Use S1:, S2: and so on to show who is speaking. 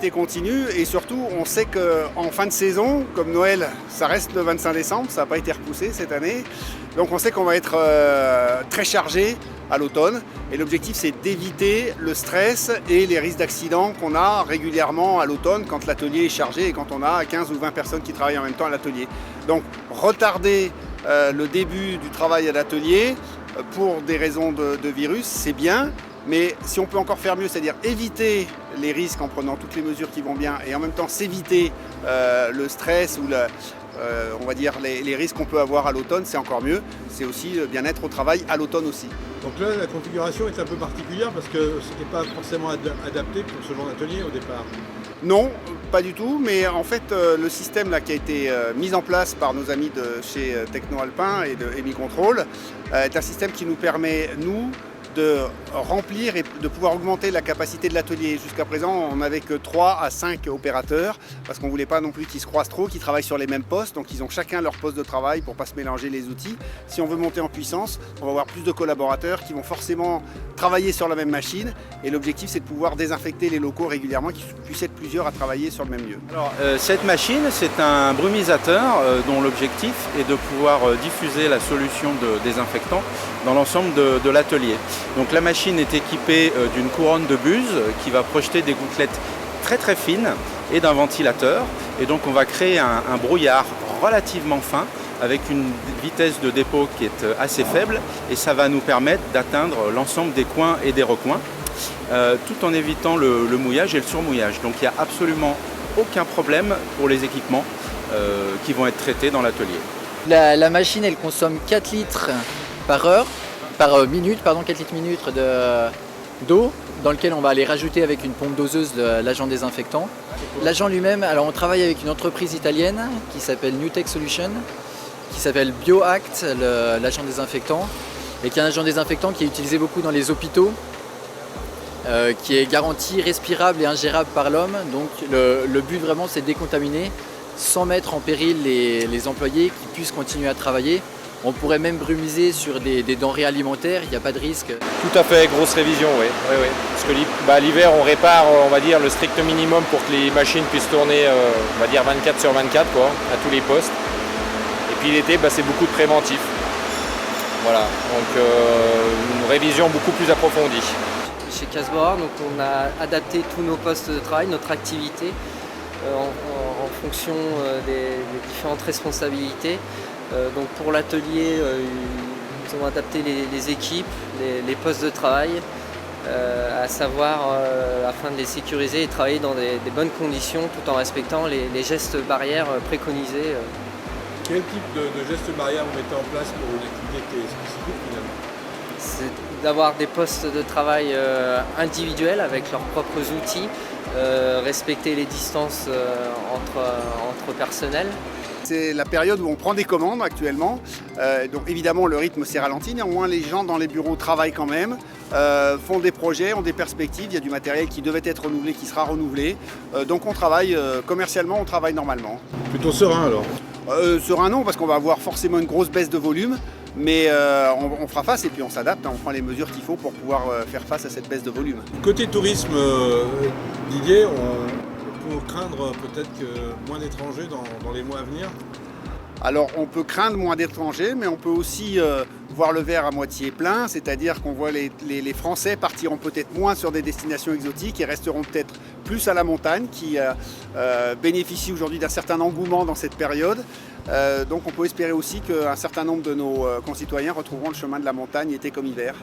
S1: l'activité continue et surtout on sait qu'en fin de saison, comme Noël, ça reste le 25 décembre, ça n'a pas été repoussé cette année. Donc on sait qu'on va être très chargé à l'automne et l'objectif c'est d'éviter le stress et les risques d'accident qu'on a régulièrement à l'automne quand l'atelier est chargé et quand on a 15 ou 20 personnes qui travaillent en même temps à l'atelier. Donc retarder le début du travail à l'atelier pour des raisons de virus, c'est bien, mais si on peut encore faire mieux, c'est-à-dire éviter les risques en prenant toutes les mesures qui vont bien et en même temps s'éviter le stress ou on va dire les risques qu'on peut avoir à l'automne, c'est encore mieux. C'est aussi le bien-être au travail à l'automne aussi.
S2: Donc là, la configuration est un peu particulière parce que ce n'est pas forcément adapté pour ce genre d'atelier au départ.
S1: Non, pas du tout, mais en fait le système là, qui a été mis en place par nos amis de chez Techno Alpin et de EmiControl est un système qui nous permet, nous, de remplir et de pouvoir augmenter la capacité de l'atelier. Jusqu'à présent, on n'avait que 3 à 5 opérateurs parce qu'on ne voulait pas non plus qu'ils se croisent trop, qu'ils travaillent sur les mêmes postes. Donc ils ont chacun leur poste de travail pour ne pas se mélanger les outils. Si on veut monter en puissance, on va avoir plus de collaborateurs qui vont forcément travailler sur la même machine. Et l'objectif, c'est de pouvoir désinfecter les locaux régulièrement, qu'ils puissent être plusieurs à travailler sur le même lieu.
S3: Alors, cette machine, c'est un brumisateur dont l'objectif est de pouvoir diffuser la solution de désinfectant dans l'ensemble de l'atelier. Donc la machine est équipée d'une couronne de buse qui va projeter des gouttelettes très très fines et d'un ventilateur. Et donc on va créer un brouillard relativement fin avec une vitesse de dépôt qui est assez faible et ça va nous permettre d'atteindre l'ensemble des coins et des recoins tout en évitant le mouillage et le surmouillage. Donc il n'y a absolument aucun problème pour les équipements qui vont être traités dans l'atelier.
S4: La machine elle consomme 4 litres par minute, 4 litres minute d'eau dans lequel on va aller rajouter avec une pompe doseuse de l'agent désinfectant. L'agent lui-même, alors on travaille avec une entreprise italienne qui s'appelle Newtech Solution, qui s'appelle BioAct, l'agent désinfectant, et qui est un agent désinfectant qui est utilisé beaucoup dans les hôpitaux, qui est garanti respirable et ingérable par l'homme. Donc le but vraiment c'est de décontaminer sans mettre en péril les employés qui puissent continuer à travailler. On pourrait même brumiser sur des denrées alimentaires, il n'y a pas de risque.
S5: Tout à fait, grosse révision, oui. Parce que l'hiver, on répare, on va dire, le strict minimum pour que les machines puissent tourner, on va dire, 24 sur 24, quoi, à tous les postes. Et puis l'été, c'est beaucoup de préventif. Voilà, donc une révision beaucoup plus approfondie.
S6: Chez Casbora, donc on a adapté tous nos postes de travail, notre activité, en fonction des différentes responsabilités. Donc pour l'atelier, ils ont adapté les équipes, les postes de travail, à savoir afin de les sécuriser et travailler dans des bonnes conditions tout en respectant les gestes barrières préconisés.
S2: Quel type de gestes barrières vous mettez en place pour une activité qui est spécifique finalement?
S6: C'est d'avoir des postes de travail individuels avec leurs propres outils, respecter les distances entre personnels.
S1: C'est la période où on prend des commandes actuellement, donc évidemment le rythme s'est ralenti, néanmoins les gens dans les bureaux travaillent quand même, font des projets, ont des perspectives, il y a du matériel qui devait être renouvelé, qui sera renouvelé, donc on travaille commercialement, on travaille normalement.
S2: Plutôt serein alors?
S1: Serein non, parce qu'on va avoir forcément une grosse baisse de volume, mais on fera face et puis on s'adapte, on prend les mesures qu'il faut pour pouvoir faire face à cette baisse de volume.
S2: Côté tourisme, Didier, on peut craindre peut-être moins d'étrangers dans les mois à venir?
S1: Alors on peut craindre moins d'étrangers, mais on peut aussi voir le verre à moitié plein, c'est-à-dire qu'on voit les Français partiront peut-être moins sur des destinations exotiques et resteront peut-être plus à la montagne, qui bénéficie aujourd'hui d'un certain engouement dans cette période. Donc on peut espérer aussi qu'un certain nombre de nos concitoyens retrouveront le chemin de la montagne été comme hiver.